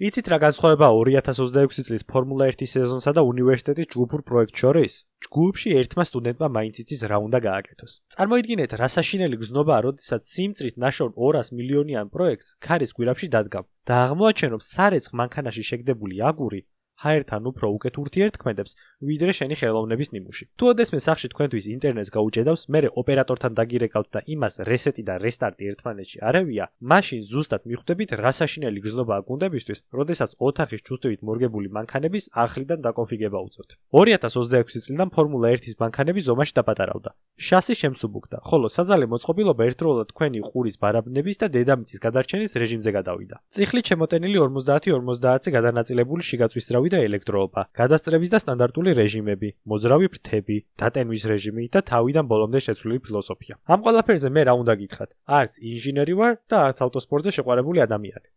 იცით რა განსხვავება 2026 წლის ფორმულა 1 სეზონსა და უნივერსიტეტის ჯგუფურ პროექტს შორის? ჯგუფში ერთმა სტუდენტმა მაინც იცის რა უნდა გააკეთოს. წარმოიდგინეთ, რა საშინელი გზნობაა, როდესაც სიმწრით ნაშრომ 200 მილიონიან პროექტს ქარის გვირაბში დადგამ და აღმოაჩენო სარეცხ მანქანაში შეგდებული აგური ჰაერთან უფრო უკეთ ურთიერთქმედებს, ვიდრე შენი ხელოვნების ნიმუში. თუ ოდესმე სახში თქვენთვის ინტერნეტს გაუჭედავს, მერე ოპერატორთან დაგირეკავთ და იმას რესეტი და რესტარტი ერთმანეთში არევია, მაშინ ზუსტად მიხვდებით რა საშინელი გზნობაა გუნდებისთვის, როდესაც ოთახის ჩუსტივით მორგებული მანქანების ახლიდან დაკონფიგება უწევთ. 2026 წლიდან ფორმულა 1-ის მანქანები ზომაში დაპატარავდა. შასი შემსუბუქდა, ხოლო საძალე მოწყობილობა ერთდროულად თქვენი ყურის ბარაბნების და დედამიწის გადარჩენის რეჟიმზე გადავიდა. წიხლით შემოტენილი 50-50-ზე გადანაწილებული შიგაწვისძრავი და ელექტროობა, გადასწრების და სტანდარტული რეჟიმები, მოძრავი ფრთები, დატენვის რეჟიმი და თავიდან ბოლომდე შეცვლილი ფილოსოფია. ამ ყველაფერზე მე რა უნდა გითხრათ? არც ინჟინერი ვარ და არც ავტოსპორტზე შეყვარებული ადამიანი.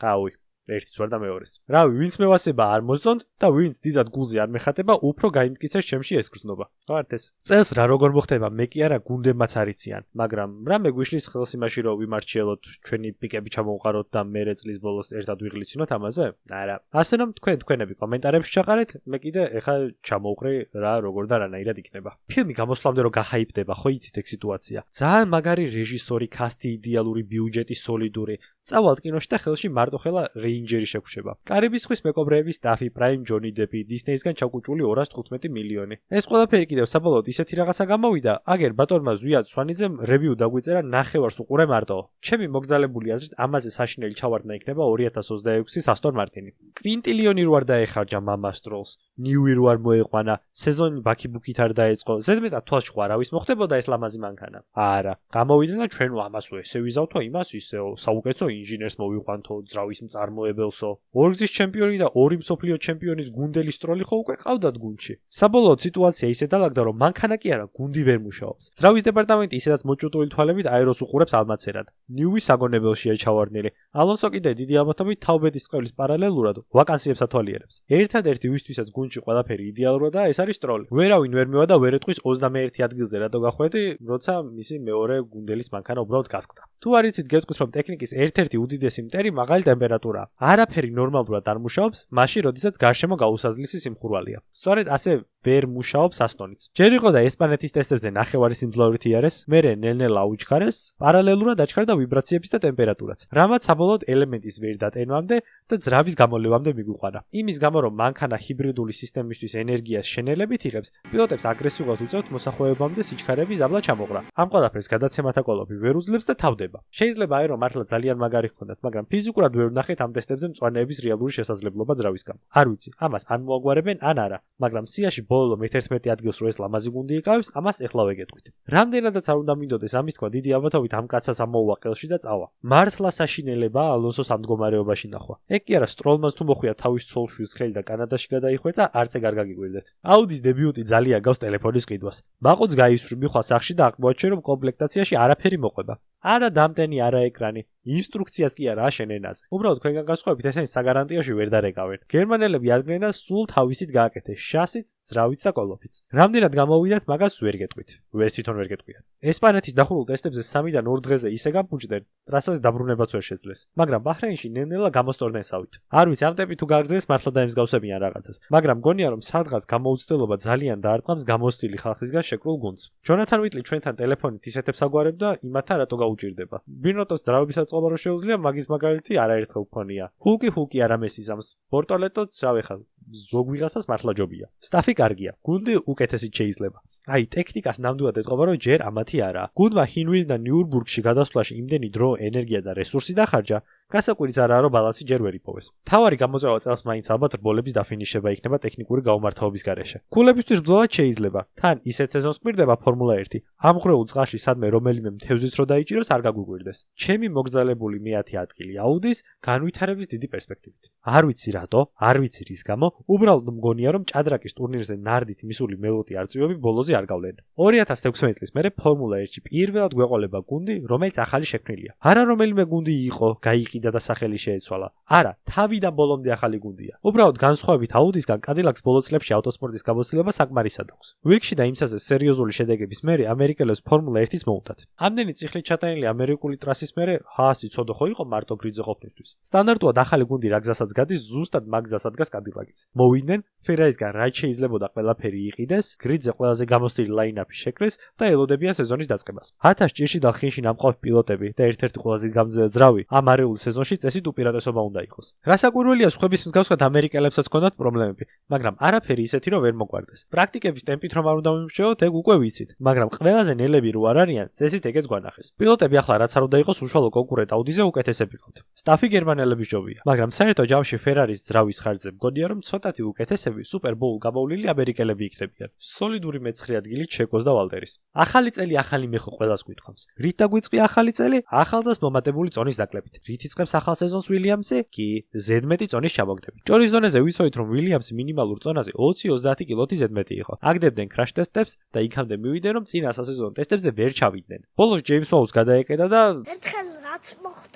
აუი, ერთიც ვარ და მეორეს. რავი, ვინც მევასება არ მოსწონთ და ვინც დიდად გულზე არ მეხატება, უფრო გაიმტკიცეს ჩემში ეს გრძნობა. ვართ ეს. წელს რა როგორ მოხდება, მე კი არა გუნდებმაც არიციან, მაგრამ რა მეგვიშლის ხელს იმაში რომ ვიმარჩიელოთ, ჩვენი პიკები ჩამოვყაროთ და მერე წლის ბოლოს ერთად ვიღლიცინოთ ამაზე? არა. ასე რომ თქვენები კომენტარებში ჩაყარეთ, მე კიდე ეხლა ჩამოვყრი რა როგორ და რანაირად იქნება. ფილმი გამოსვლამდე რომ გაჰაიპდება, ხო იცით ეგ სიტუაცია. ძალიან მაგარი რეჟისორი, კასტი идеალური ბიუჯეტი, სოლიდური. წავალთ კინოში და ხელში მარტოხელა რეინჯერი შეგვშება. კარიბის ზღვის მეკობრეები სტაფი, პრაიმ ჯონი დეპი, დისნეისგან ჩაკუჭული 215 მილიონი. ეს ყველაფერი კიდევ საბოლოოდ ისეთი რაღაცა გამოვიდა, აგერ ბატონმა ზვიად სვანიძემ რევიუ დაგვიწერა ნახევარს უყურე მარტო. ჩემი მოგზალებული აზრით ამაზე საშინელი ჩავარდნა იქნება 2026-ის ასტონ მარტინი. კვინტილიონი რო არ დაეხარჯა მამას ტროლს, ნიუი რო არ მოეყვანა, სეზონი ბაქიბუქით არ დაეწყო, ზედმეტად თვალში ხო არავის მოხდებოდა ეს ლამაზი მანქანა. არა, გამოვიდა და ჩვენ ამას ესე ვიზავთო, იმას ისეო, საუკეთესო ინჟინერს მოვიყვანთო, ძრავის მწარმოებელსო. ორგზის ჩემპიონი და ორი მსოფლიო ჩემპიონის გუნდელი სტროლი ხო უკვე ყავდათ გუნდში. საბოლოოდ სიტუაცია ისე დაალაგდა, რომ მანქანა კი არა, გუნდი ვერ მუშაობს. ძრავის დეპარტამენტი ისედაც მოჭუტული თვალებით აეროს უყურებს ალმაცერად. ნიუი საგონებელშია ჩავარდნილი. ალონსო კიდე დიდი ალბათობით თაობეთის წყევლის პარალელურად ვაკანსიებს ათვალიერებს. ერთადერთი ვისთვისაც გუნდში ყველაფერი იდეალურადაა, ეს არის სტროლი. ვერავინ ვერ მევა და ვერ ეტყვის 21 ადგილზე რატო გახვედი, როცა მისი მეორე გუნდელის მანქანა უბრალოდ გასკდა. თუ არ იცით, გეტყვით რომ ტექნიკის ერთ-ერთი უდიდესი მტერი მაღალი ტემპერატურაა. არაფერი ნორმალურად არ მუშაობს, მაშინ როდესაც გარშემო გაუსაზლისი სიმხურვალეა. სწორედ ასე ვერ მუშაობს ასტონიც. ჯერ იყო და ესპანეთის ტესტებზე ნახევარი სიმძლავრით იარეს, მერე ნელ-ნელა აუჩქარეს, პარალელურად აჩქარდა ვიბრაციების და ტემპერატურაც. რამაც საბოლოოდ ელემენტის ვერ დატენვამდე და ძრავის გამოლევამდე მიგვიყვანა. იმის გამო რომ მანქანა ჰიბრიდული სისტემისთვის ენერგიას შენელებით იღებს, პილოტებს აგრესიულად უწევთ მოსახვევებამდე სიჩქარეების აბლა ჩამოყრა. ამ ყველაფერს გადაცემათა კოლოფი ვერ უძლებს და თავდება. შეიძლება აერო მართლა ძალიან მაგარი ჰქონდათ, მაგრამ ფიზიკურად ვერ ვნახეთ ამ ტესტებზე მწვანეების რეალური შესაძლებლობა ძრავის გამო. არ ვიცი, ამას ან მოაგვარებენ, ან არა, მაგრამ სიაში ბოლო მე-11 ადგილს რო ეს ლამაზი გუნდი იკავებს, ამას ეხლა ვეგეთქვით. რამდენადაც არ უნდა მინდოდეს ამის თქვა, დიდი ალბათობით ამ კაცას ამოუვა ყელში და წავა. მართლა საშინელებაა ალონსოს ამ მდგომარეობაში ნახვა. ეგ კი არა, სტროლმას თუ მოხვია თავის ცოლშვილს ხელი და კანადაში გადაიხვეწა, არც ეგ არ გაგიგვირდეთ. აუდის დებიუტი ძალიან გავს ტელეფონის ყიდვას. მაყუც გაისვრი მიხვა სახში და აღმოაჩენ რომ კომპლექტაციაში არაფერი მოყვება. არა დამტენი, არა ეკრანი. ინსტრუქციას კი არა აშენ ენაზე. უბრალოდ თქვენგან განსხვავებით ესენი საგარანტიაში ვერ დარეკავენ. გერმანელები ადგნენ და სულ თავისით გააკეთეს, შასიც, ძრავიც და კოლოფიც. რამდენად გამოვიდათ, მაგას ვერ გეტყვით. ვერც თვითონ ვერ გეტყვიან. ესპანეთის დახურულ ტესტებზე 3-დან 2 დღეზე ისე გამფუჭდნენ, ტრასას დაბრუნებაც ვერ შეძლეს. მაგრამ ბაჰრეინში ნელ-ნელა გამოსტორდნენ სავით. არ ვიცი, ამ ტემპი თუ გაგრძელს, მართლა დაემსგავსებიან რაღაცას. მაგრამ გონია რომ სადღაც გამოუცდელობა ძალიან დაარტყამს გამოსტილი ხალხისგან შეკრულ გუნდს. ჯონათან ვიტლი ჩვენთან ტელეფონით ისეთებს აგვარებდა, იმათა რატო გაუჭირდება. ბინოტოს ძრავებისაც წყობა რო შეუძლია, მაგის მაგალითი არაერთხელ ვქონია. ჰულკი არა მესიზამს. ბორტოლეტოც რავი ხალ ზოგ ვიღაცას მართლა ჯობია. სტაფი კარგია. გუნდი უკეთესით შეიძლება. აი, ტექნიკას ნამდვილად ეთყობა, რომ ჯერ ამათი არაა. გუნდმა ჰინვილიდან ნიურბურგში გადასვლაში იმდენი დრო, ენერგია და რესურსი დახარჯა, გასაკვირიც არაა, რომ ბალანსი ჯერ ვერ იპოვეს. თავარი გამოწვევა წელს მაინც ალბათ რბოლების დაფინიშება იქნება ტექნიკური გაუმართავობის გარეშე. ქულებისთვის ბრძოლა შეიძლება. თან ისეთ სეზონს კვირდება ფორმულა 1. ამღვრეულ წყალში სადმე რომელიმე მთევზიც რო დაიჭიროს, არ გაგვიგვირდეს. ჩემი მოგზალებული მე-10 ადგილი აუდის განვითარების დიდი პერსპექტივით. არ ვიცი რატო, არ ვიცი რის გამო, უბრალოდ მგონია, რომ ჭადრაკის ტურნირზე ნარდით მისული მელოტი არწივები ბოლოზე არ გავლენ. 2016 წლის მერე ფორმულა 1-ში პირველად გვეყოლება გუნდი, რომელიც ახალი შექმნილია. არა რომელიმე გუნდი იყო, გაიყიდა წმინდა და სახელი შეეცვალა. არა, თავიდან ბოლომდე ახალი გუნდია. უბრალოდ განსხვავებით აუდისგან, კადილაკს ბოლო წლებში ავტოსპორტის გამოცდილება საკმარისად აქვს. ვიკში და იმსაზე სერიოზული შედეგების მერე ამერიკელებს ფორმულა 1-ის მოუწათ. ამდენი წიხლით ჩატანილი ამერიკული ტრასის მერე ჰაასი ცოდო ხო იყო მარტო გრიდზე ყოფნისთვის. სტანდარტულად ახალი გუნდი რა გზასაც გადის, ზუსტად მაგ გზას ადგას კადილაკიც. მოვიდნენ, ფერარისგან რაც შეიძლებოდა ყველაფერი იყიდეს, გრიდზე ყველაზე გამოსტილი ლაინაპი შეკრეს და ელოდებიან სეზონის დაწყებას. 1000 ჭირში და ხინში ნამყოფი პილოტები და ერთ-ერთი ყველაზე გამძლე ძრავი ამ არეულ სეზონში წესით უპირატესობა უნდა იყოს. რასაკვირველია, სხვების მსგავსად ამერიკელებსაც ჰქონდათ პრობლემები, მაგრამ არაფერი ისეთი რომ ვერ მოგვარდეს. პრაქტიკების ტემპით რომ არ უნდა ვიმსჯელოთ, ეგ უკვე ვიცით, მაგრამ ყველაზე ნელები რო არ არიან, წესით ეგეც გვანახეს. პილოტები ახლა რაც არ უნდა იყოს უშუალო კონკურენტ აუდიზე უკეთესები ყავთ. სტაფი გერმანელების ჯობია, მაგრამ საერთო ჯამში ფერარის ძრავის ხარჯზე მგონია რომ ცოტათი უკეთესები სუპერ ბოულ გამოვლილი ამერიკელები იქნებიან. სოლიდური მეცხრე ადგილი ჩეკოს და ვალტერის. ახალი წელი ახალი მეხო ყველას გვითხოვს. რით დაგვიწყია ახალი წელი? ახალწელს მომატებული წონის დაკლებით. რით იწყებს ახალ სეზონს ვილიამსი? კი, ზედმეტი წონის ჩამოგდებით. ჭორის ზონაზე ვიცოდით რომ ვილიამსი მინიმალურ წონაზე 20-30 კილოთი ზედმეტი იყო. აგდებდნენ კრაშ ტესტებს და იქამდე მივიდნენ რომ წინა სასეზონო ტესტებზე ვერ ჩავიდნენ. ბოლოს ჯეიმს ვაუს გადაეკედა და ერთხელ რაც მოხდა.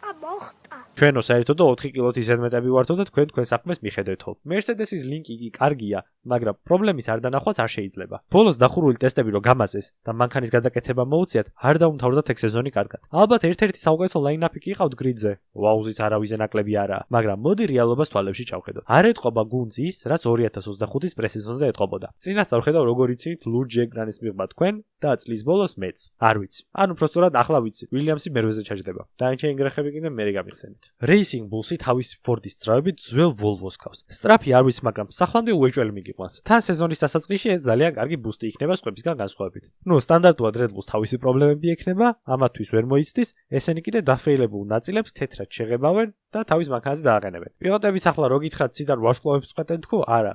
ჩვენო საერთოდ 4 კილოთი ზედმეტები ვართო და თქვენ საქმეს მიხედვითო. მერსედესის ლინკი კი კარგია, მაგრამ პრობლემის არ დანახვაც არ შეიძლება. ბოლოს დახურული ტესტები რო გამაზეს და მანქანის გადაკეთება მოუწიათ, არ დაუმთავრდათ ეგ სეზონი კარგად. ალბათ ერთ-ერთი საუკეთესო ლაინაპი კი ყავთ გრიდზე. ვაუზის არავიზე ნაკლები არაა, მაგრამ მოდი რეალობას თვალებში ჩავხედოთ. არ ეტყობა გუნდს ის, რაც 2025-ის პრესეზონზე ეტყობოდა. წინასწარ ხედავ როგორ იცით ლურჯ ეკრანის მიღმა თქვენ და წლის ბოლოს მეც. არ ვიცი. ანუ პროსტურად ახლა ვიცი, ვილიამსი მერვეზე ჩაჯდება. დაანჩენ ინგრეხები კიდე მერე გამიხსენით. Racing Bulls-ი თავის Ford-ის ძრავებით ძველ Volvo-ს ქავს. სწრაფი არ ვიცი, მაგრამ სახლამდე უეჭველი მიგიყვანს. თან სეზონის დასაწყისში ეს ძალიან კარგი ბუსტი იქნება სხვებისგან განსხვავებით. სტანდარტულად Red Bulls თავისი პრობლემები ექნება, ამათთვის ვერ მოიცდის, ესენი კიდე დაფრეილებულ ნაწილებს თეთრად შეღებავენ და თავის მანქანაზე დააყენებენ. პილოტების ახლა რო გითხრათ ციდან ვარსკვლავებს წყვეტენ თქო? არა,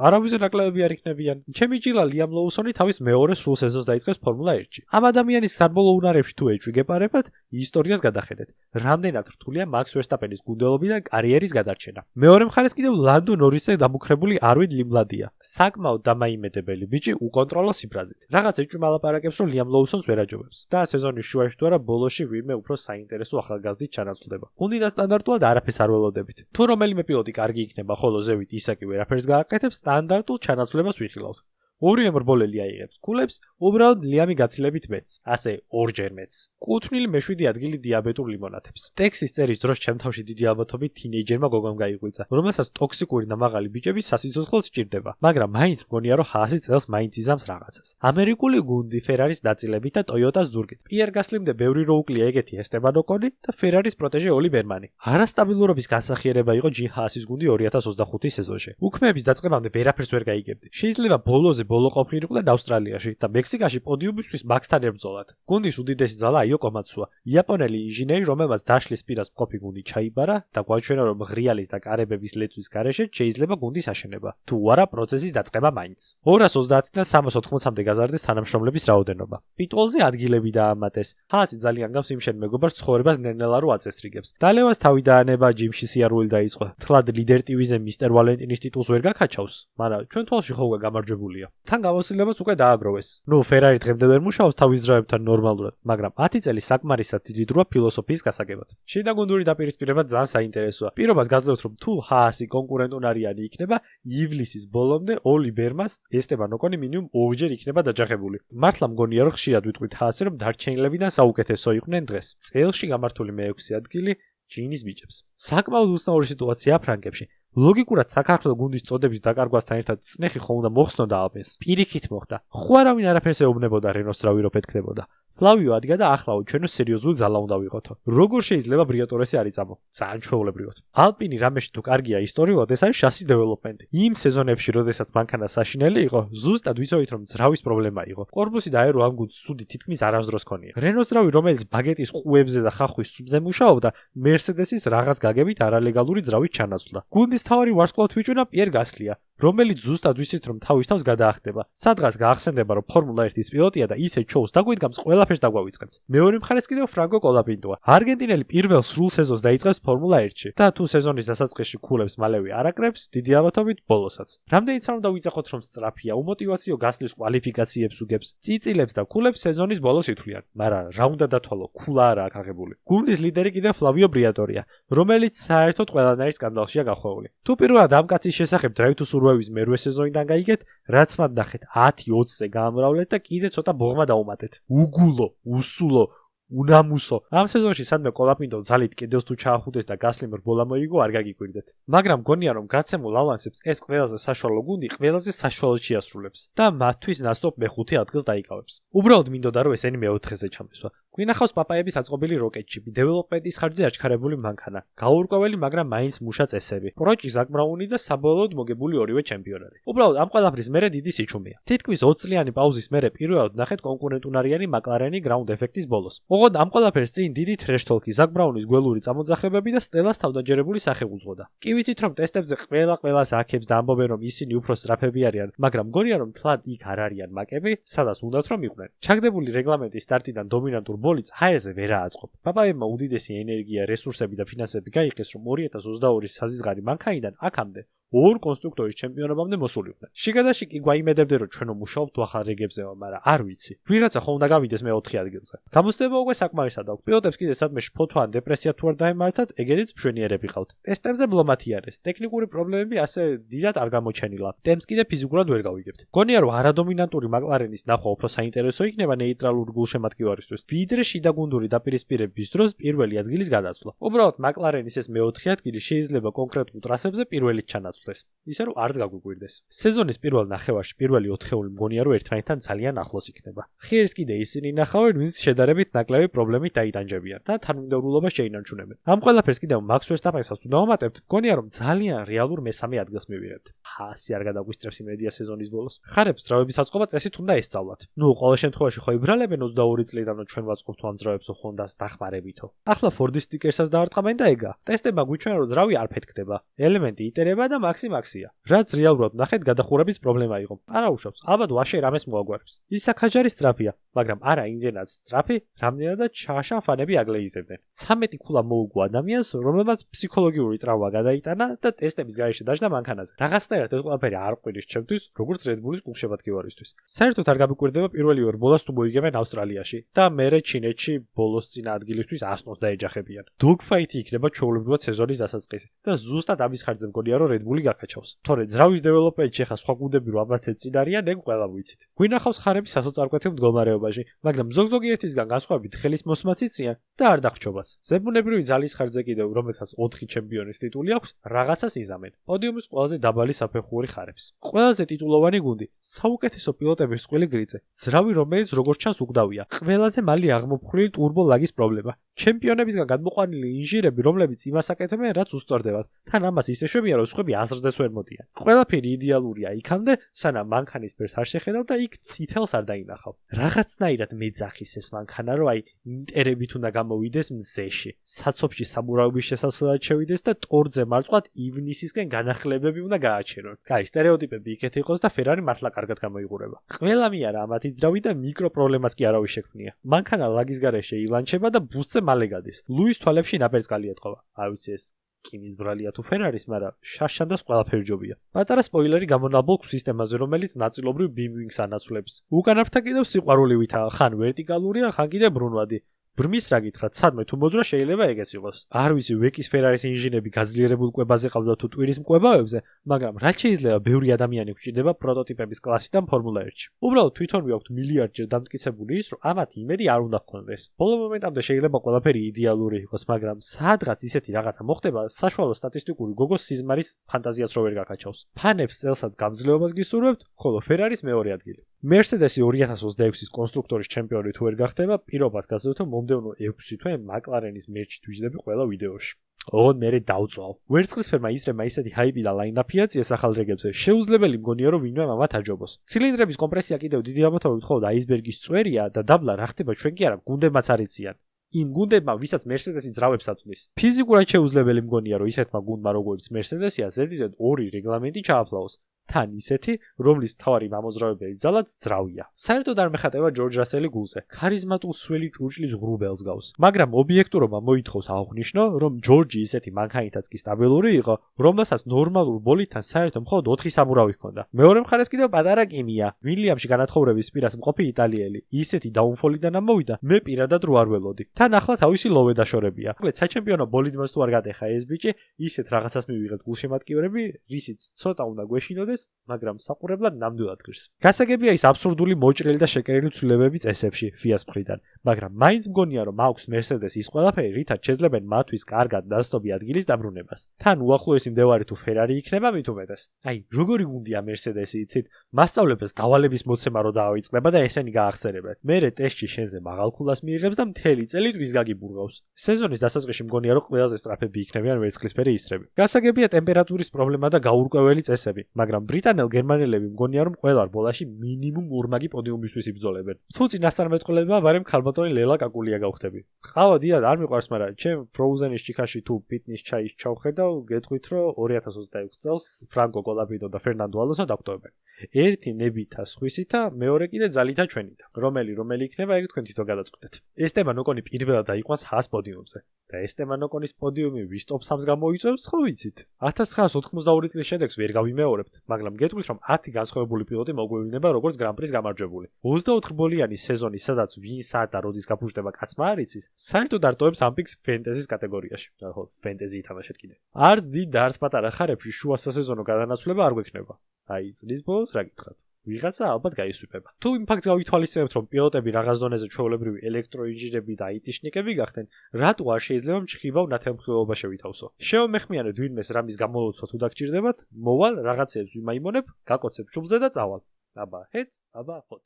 არავის ნაკლებები არ იქნებიან. ჩემი ჭილა Liam Lawson-ი თავის მეორე სრულ სეზონს დაიწყებს Formula 1-ში. ამ ადამიანის საბოლოო უნარებში თუ ეჭვი გეპარებათ, ისტორიას გადახედეთ. რამდენად რთულია Max Verstappen-ის გუნდელობიდან კარიერის გადარჩენა. მეორე მხარეს კიდევ Lando Norris-ზე დამუქრებული არვიდ ლიმბლადია. საკმაოდ დამაიმედებელი ბიჭი უკონტროლო სიფრაზით. რაღაც ეჭვი მალაპარაკებს რომ Liam Lawson-ს ვერ აჯობებს. და სეზონის შუაში თუ არა ბოლოში ვინმე უფრო საინტერესო ახალგაზრდით ჩანაცვლდება. გუნდიდან სტანდარტულად არაფერს არ ველოდებით. თუ რომელიმე პილოტი კარგი იქნება, ხოლო ზევით ისაკი ვერაფერს გააკეთებს, სტანდარტულ ჩანაცვლებას ვიხილავთ. ორი ემრბოლელი აიღებს კულებს, უბრალოდ Liam-ი გაცილებით მეც, ასე ორჯერ მეც. კუთვნილი მეშვიდე ადგილი დიაბეტურ ლიმონათებს. ტექსტის წერის დროს ჩემ თავში დიდი ალბათობით თინეიჯერმა გოგომ გაიღვიძა, რომელსაც ტოქსიკური და მაღალი ბიჭები სასიცოცხლოდ სჭირდება, მაგრამ მაინც მგონია რომ ჰაასი წელს მაინც იზამს რაღაცას. ამერიკული გუნდი Ferrari-ის ნაწილებით და Toyota-ს ზურგით. პიერ გასლიმდე ბევრი რო უკლია ეგეთი ესტებან ოკონი და Ferrari-ის პროტეჟე ოლი ბერმანი. არასტაბილურობის განსახიერება იყო ჯინ ჰაასის გუნდი 2025 სეზონში. უქმეების დაწყებამდე ვერაფერს ვერ გაიგებდი. შეიძლება ბოლოზე ბოლო ყოფნილიყვნენ ავსტრალიაში და მექსიკაში პოდიუმისთვის მაქსთან ებრძოლათ. გუნდის უდიდესი ძალა აიოკო მაცუა, იაპონელი ინჟინერი, რომელმაც დაშლის პირას მყოფი გუნდი ჩაიბარა და გვაჩვენა რომ ღრიალის და კარებების ლეწვის გარეშე შეიძლება გუნდის აშენება. თუ არა პროცესის დაწყება მაინც. 230-დან 380-მდე გაზარდეს თანამშრომლების რაოდენობა. პიტვოლზე ადგილები დაამატეს. ჰაასი ძალიან გავს იმ შენ მეგობარს ცხოვრებას ნელ-ნელა რო აწესრიგებს. დალევას თავი დაანება, ჯიმში სიარული დაიწყო. თლად ლიდერ ტივიზე მისტერ ვალენტინის ტიტულს ვერ გაკაჩავს, მაგრამ ჩვენ თვალში ხო უკვე გამარჯვებულია. თან გამოსილებაც უკვე დააგროვეს. Ferrari დღემდე ვერ მუშაობს თავის ძრავებთან ნორმალურად, მაგრამ 10 წელი საკმარისად დიდი დროა ფილოსოფიის გასაგებად. შიდა გუნდური დაპირისპირება ძალიან საინტერესოა. პირობას გაძლევთ რომ თუ ჰაასი კონკურენტუნარიანი იქნება, ივლისის ბოლომდე ოლი ბერმას ესტებან ოკონი მინიმუმ 2-ჯერ იქნება დაჯახებული. მართლა მგონია რომ ხშირად ვიტყვით ჰაასი რომ დარჩენილებიდან საუკეთესო იყვნენ დღეს. წელში გამართული მე-6 ადგილი ჯინის ბიჭებს. საკმაოდ უცნაური სიტუაცია ფრანგებში. ლოგიკურად საქართველოს გუნდის წოდების დაკარგვასთან ერთად წნეხი ხომ უნდა მოხსნოდა ალბეს. პირიქით მოხდა. ხო არავინ არაფერს ეუბნებოდა რენოს რავი რო პეთქდებოდა. ფლავიო ადგა და ახლაო ჩვენო სერიოზული ძალა უნდა ვიყოთო. როგორ შეიძლება ბრიატორესი არ იწამო? ძალიან ჩვეულებრივად. ალპინი რამეში თუ კარგია ისტორიულად, ეს არის შასის დეველოპმენტი. იმ სეზონებში, როდესაც მანქანა საშინელი იყო, ზუსტად ვიცოდით რომ ძრავის პრობლემა იყო. კორპუსი და აერო ამ გუნდს სუდი თითქმის არასდროს ქონია. რენოს რავი, რომელიც ბაგეტის ყუებზე და ხახვის სუბზე მუშაობდა, მერსედესის რაღაც გაგებით არალეგალური ძრავით ჩანაცვლა. გუნდის თავარი ვარსკვლავთ ვიჭვენა პიერ გასლია. რომელიც ზუსტად ვიცით რომ თავის თავს გადაახდება. სადღაც გაახსენდება რომ ფორმულა 1-ის პილოტია და ისე ჩოუს დაგვიდგამს ყველაფერს დაგვავიწყებს. მეორე მხარეს კიდევ ფრანკო კოლაპინტოა. არგენტინელი პირველ სრულ სეზონს დაიწყებს ფორმულა 1-ში და თუ სეზონის დასაწყისში ქულებს მალევე არაკრებს, დიდი ალბათობით ბოლოსაც. რამდენიც არ უნდა ვიძახოთ რომ სწრაფია, უმოტივაციო გასვლის კვალიფიკაციებს უგებს, წიწილებს და ქულებს სეზონის ბოლოს ითვლიან, მაგრამ რა უნდა დათვალო, ქულა არაა აღებული. გუნდის ლიდერი კიდევ ფლავიო ბრიატორია, რომელიც საერთოდ ყველანაირ სკანდალშია გახვეული. თუ პირველად ამ კაცის შესახებ Drive to Survive-ის მერვე სეზონიდან გაიგეთ, რაც მათ ნახეთ 10-20-ზე გაამრავლეთ და კიდე ცოტა ბოღმა დაუმატეთ. უგულო, უსულო, უნამუსო. ამ სეზონში სადმე კოლაპინტო ძალით კიდევს თუ ჩაახუდეს და გასლიმ რბოლა მოიგო, არ გაგიკვირდეთ. მაგრამ გონია რომ გაცემულ ავანსებს ეს ყველაზე საშუალო გუნდი ყველაზე საშუალოდ შეასრულებს და მათთვის ნასტოპ მეხუთე ადგილს დაიკავებს. უბრალოდ მინდოდა რომ ესენი მეოთხეზე ჩამესვა. გვინახავს პაპაების აწყობილი როკეტჩიპი, დეველოპმენტის ხარჯზე აჩქარებული მანქანა, გაურკვეველი, მაგრამ მაინც მუშა წესები, პროჭი ზაკ ბრაუნი და საბოლოოდ მოგებული ორივე ჩემპიონატი. უბრალოდ ამ ყველაფრის მერე დიდი სიჩუმეა. თითქმის 20 წლიანი პაუზის მერე პირველად ნახეთ კონკურენტუნარიანი მაკლარენი გრაუნდ ეფექტის ბოლოს. ოღონდ ამ ყველაფერს წინ დიდი თრეშ-თოლკი, ზაკ ბრაუნის გველური წამოძახებები და სტელას თავდაჯერებული სახე უძღოდა. კი ვიცით რომ ტესტებზე ყველას აქებს და ამბობენ რომ ისინი უფრო სწრაფები არიან, მაგრამ მგონია რომ თლად იქ არ არიან მაკები, სადაც უნდათ რომ იყვნენ. ჩაგდებული რეგლამენტის სტარტიდან დომინანტურ ბოლიც ჰაერზე ვერ ააწყობ. პაპაებმა უდიდესი ენერგია, რესურსები და ფინანსები გაიყეს, რომ 2022-ის საზღვარი მანქანიდან აქამდე ორ კონსტრუქტორის ჩემპიონობამდე მოსულიყვნენ. შიგადაში კი გვაიმედებდნენ რომ ჩვენ მუშაობთ ახალ რეგებზეო, მაგრამ არ ვიცი. ვიღაცა ხომ უნდა გავიდეს მე-4 ადგილზე. გამოსდება უკვე საკმარისად აქვს. პილოტებს კიდე სადმე შფოთვა ან დეპრესია თუ არ დაემართათ, ეგერიც მშვენიერები ყავთ. ტესტებზე ბლომათიარეს. ტექნიკური პრობლემები ასე დიდად არ გამოჩენილა. ტემპს კიდე ფიზიკურად ვერ გავიგებთ. გონია რომ არადომინანტური მაკლარენის ნახვა უფრო საინტერესო იქნება ნეიტრალურ გულშემატკივარისთვის, ვიდრე შიდა გუნდური დაპირისპირების დროს პირველი ადგილის გადაცვლა. უბრალოდ მაკლარენის ეს მე-4 ადგილი შეიძლება კონკრეტულ ტრასებზე პირველით ჩანაცვლოს. ისე რომ არც გაგვიკვირდეს. სეზონის პირველ ნახევარში პირველი 4-ეული მგონია რომ ერთმანეთთან ძალიან ახლოს იქნება. ხიერს კიდე ისინი ნახავენ, ვინც შედარებით ნაკლები პრობლემით დაიტანჯებიან და თანმიმდევრულობას შეინარჩუნებენ. ამ ყველაფერს კიდევ Max Verstappen-საც თუ დავამატებთ, მგონია რომ ძალიან რეალურ მესამე ადგილს მივიღებთ. ასე არ გადაგვისწრებს იმედია სეზონის ბოლოს. ხარებს ძრავების აწყობა წესით უნდა ესწავლათ. ნუ ყოველ შემთხვევაში ხო იბრალებენ 22 წლიდან რომ ჩვენ ვაწყობთ ამ ძრავებს Honda-ს დახმარებითო. ახლა Ford-ის სტიკერსას დაარტყამენ და ეგა. ტესტებმა გვიჩვენა რომ ძრავი არ ფეთქდება. ელემენტი იტერება და მაქსია. რაც რეალურად ნახეთ გადახურების პრობლემა იყო. არა უშავს, ალბათ ვაშე რამეს მოაგვარებს. ის საკაჯარი სწრაფია, მაგრამ არა იმდენად სწრაფი, რამდენადაც ჩაშან ფანები აგლეიზებდნენ. 13 ქულა მოუგო ადამიანს, რომელმაც ფსიქოლოგიური ტრავმა გადაიტანა და ტესტების გარეშე დაждდა მანქანაზე. რაღაცნაირად ეს ყველაფერი არ ყვირის ჩემთვის, როგორც Red Bull-ის გულშემატკივარისთვის. საერთოდ არ გამიკვირდება პირველი ორ ბოლოს თუ მოიგებენ ავსტრალიაში და მერე ჩინეთში ბოლოს წინა ადგილისთვის 100-ს დაეჯახებიან. Dogfight-ი იქნება ჩვეულებრივად სეზონის დასაწყისი და ზუსტად ამის ხარჯზე მგონია რომ Red Bull-ი გაკაჩავს. თორე ძრავის დეველოპმენტში ხა სხვა გუნდები რო ამაც ეწინ არიან, ეგ ყველა ვიცით. გვინახავს ხარების სასოწარკვეთილ მდგომარეობაში, მაგრამ ზოგ-ზოგი ერთისგან განსხვავებით ხელის მოსმაც იციან და არ დახჩობაც. ზებუნებრივი ძალის ხარჯზე კიდევ, რომელსაც 4 ჩემპიონის ტიტული აქვს, რაღაცას იზამენ. პოდიუმის ყველაზე დაბალი საფეხური ხარებს. ყველაზე ტიტულოვანი გუნდი, საუკეთესო პილოტების წყვილი გრიწე, ძრავი რომელიც როგორც ჩანს უგდავია. ყველაზე მალე აღმოფხვრილი ტურბო ლაგის პრობლემა. ჩემპიონებისგან გადმოყვანილი ინჟინერები, რომლებიც იმას აკეთებენ, რაც უსწორდებათ. თან ამას ისე შვებიან, რომ სხვები აზრზეც ვერ მოდიან. ყველაფერი იდეალურია იქამდე, სანამ მანქანის ფერს არ შეხედავ და იქ წითელს არ დაინახავ. რაღაცნაირად მეძახის ეს მანქანა, რომ აი ინტერებით უნდა გამოვიდეს მზეში. საცობში საბურავების შესასვლელად შევიდეს და ტორზე მარწყვად ივნისისკენ განახლებები უნდა გააჩერონ. კაი, სტერეოტიპები იქეთ იყოს და Ferrari მართლა კარგად გამოიყურება. ყველა მიარა ამათი ძრავი და მიკრო პრობლემას კი არავის შექმნია. მანქანა ლაგის გარეშე ილანჩება და ბუსზე მალე გადის. ლუის თვალებში ნაპერწკალი ეთყობა. არ ვიცი ეს კინის ბრალია თუ Ferrari-ის, მაგრამ შაშანდას ყველაფერი ჯობია. პატარა სპოილერი გამონაბოლქვ სისტემაზე, რომელიც ნაწილობრივ ბიმვინგს ანაცვლებს. უკანაფრთა კიდევ სიყვარულივითაა, ხან ვერტიკალურია, ხან კიდე ბრუნვადი. ბრმის რა გითხრათ, სადმე თუ მოძრა შეიძლება ეგეც იყოს. არ ვიცი ვეკის Ferrari-ის ინჟინერები გაძლიერებულ კვებაზე ყავდა თუ ტვირის მკვებავებზე, მაგრამ რაც შეიძლება ბევრი ადამიანი გვჭირდება პროტოტიპების კლასიდან Formula 1-ში. უბრალოდ თვითონვე აქვთ მილიარდჯერ დამტკიცებული ის, რომ ამათ იმედი არ უნდა გქონდეს. ბოლო მომენტამდე შეიძლება ყველაფერი იდეალური იყოს, მაგრამ სადღაც ისეთი რაღაცა მოხდება, საშუალო სტატისტიკური გოგოს სიზმარის ფანტაზიაც რო ვერ გაკაჩავს. ფანებს წელსაც გამძლეობას გისურვებთ, ხოლო Ferrari-ის მეორე ადგილი. Mercedes-ი 2026-ის კონსტრუქტორის ჩემპიონი თუ ვერ გახდება, პირობას გასცევთ მომდევნო 6 თვე McLaren-ის მერჩით ვიჯდები ყველა ვიდეოში. ოღონდ მე დავწვალ. ვერცხლისფერმა ისრემა ისეთი ჰაიპი და ლაინაპი აწიეს ახალ რეგებზე. შეუძლებელი მგონია რომ ვინმე ამათ აჯობოს. ცილინდრების კომპრესია კიდევ დიდი ამოთავით მხოლოდ აისბერგის წვერია და დაბლა რა ხდება ჩვენ კი არა გუნდებმაც არ იციან. იმ გუნდებმა ვისაც Mercedes-ი ძრავებს აწვდის. ფიზიკურად შეუძლებელი მგონია რომ ისეთმა გუნდმა როგორც Mercedes-ია ზედიზედ 2 რეგლამენტი ჩააფლავოს. თან ისეთი, რომლის მთავარი მამოძრავებელი ძალაც ძრავია. საერთოდ არ მეხატება ჯორჯ რასელი გულზე. ქარიზმატულ სველი ჭურჭლის ღრუბელს გავს. მაგრამ ობიექტურობა მოითხოვს აღვნიშნო, რომ ჯორჯი ისეთი მანქანითაც კი სტაბილური იყო, რომელსაც ნორმალურ ბოლიდთან საერთოდ მხოლოდ 4 საბურავი ჰქონდა. მეორე მხარეს კიდევ პატარა კიმია. ვილიამში განათხოვრების პირას მყოფი იტალიელი ისეთი დაუნფოლიდან ამოვიდა, მე პირადად რო არ ველოდი. თან ახლა თავისი ლოვე დაშორებია. მოკლედ საჩემპიონო ბოლიდმას თუ არ გადეხა ეს ბიჭი, ისეთ რაღაცას მივიღეთ გულშემატკივრები, რისიც ცოტა უნდა გვეშინოდეს, მაგრამ საყურებლად ნამდვილად ღირს. გასაგებია ის აბსურდული მოჭრილი და შეკერილი ცვლილებები წესებში FIA-ს მხრიდან, მაგრამ მაინც მგონია რომ აქვს Mercedes ის ყველაფერი, რითაც შეძლებენ მათთვის კარგად დასტობი ადგილის დაბრუნებას. თან უახლოესი მდევარი თუ Ferrari იქნება მით უმეტეს. აი, როგორი გუნდია Mercedes-ი, იცით? მასწავლებლებს დავალების მოცემა რო დაავიწყდება და ესენი გაახსენებენ. მერე ტესტში შენზე მაღალქულას მიიღებს და მთელი წელი ტვის გაგიბურღავს. სეზონის დასაწყისში მგონია რომ ყველაზე სწრაფები იქნებიან ვერცხლისფერი ისრები. გასაგებია ტემპერატურის პრობლემა და გაურკვეველი წესები, მაგრამ ბრიტანელ-გერმანელები მგონია რომ ყველა რბოლაში მინიმუმ ორმაგი პოდიუმისთვის იბრძოლებენ. თუ წინასწარმეტყველება ვარემ ქალბატონი ლელა კაკულია გავხდები. ყავა დიად არ მიყვარს, მაგრამ ჩემ Frozen-ის ჭიქაში თუ პიტნის ჩაის ჩავხედავ, გეტყვით რომ 2026 წელს ფრანკო კოლაპინო და ფერნანდო ალონსო დაგვტოვებენ. ერთი ნებითა სხვისითა, მეორე კიდე ძალითა ჩვენითა. რომელი იქნება, ეგ თქვენ თვითონ გადაწყვეტეთ. ესტებან ოკონი პირველად აიყვანს ჰას პოდიუმზე. და ესტებან ოკონის პოდიუმი ვის ტოპ 3-ს გამოიწვევს, ხო ვიცით? 1992 წლის შედეგს ვერ გავიმეორებთ, მაგრამ გეტყვით რომ 10 განსხვავებული პილოტი მოგვევლინება როგორც გრან-პრის გამარჯვებული. 24 ბოლიანი სეზონი, სადაც ვინსა და როდის გაფუჭდება კაცმა არ იცის, საერთოდ არტოვებს ამ პიკს ფენტეზის კატეგორიაში. ხო, ფენტეზი ითამაშეთ კიდე. არც დიდ და არც პატარა ხარებში შუა სასეზონო გადანაცვლება არ გვექნება. აი, წლის ბოლოს რა გითხრათ? ვიღაცა ალბათ გაისვიფება. თუ იმ ფაქტს გავითვალისწინებთ, რომ პილოტები რაღაც დონეზე ჩვეულებრივი ელექტროინჟინერები და IT-შნიკები გახდნენ, რატო არ შეიძლება მჭხიბავ ნათელმხილველობა შევითავსო? შევამეხმიანებთ ვინმეს რამის გამოლოცვა თუ დაგჭირდებათ, მოვალ რაღაცებს ვიმაიმონებ, გაკოცებ ჩუბზე და წავალ. აბა, ჰეთ, აბა, ხოთ.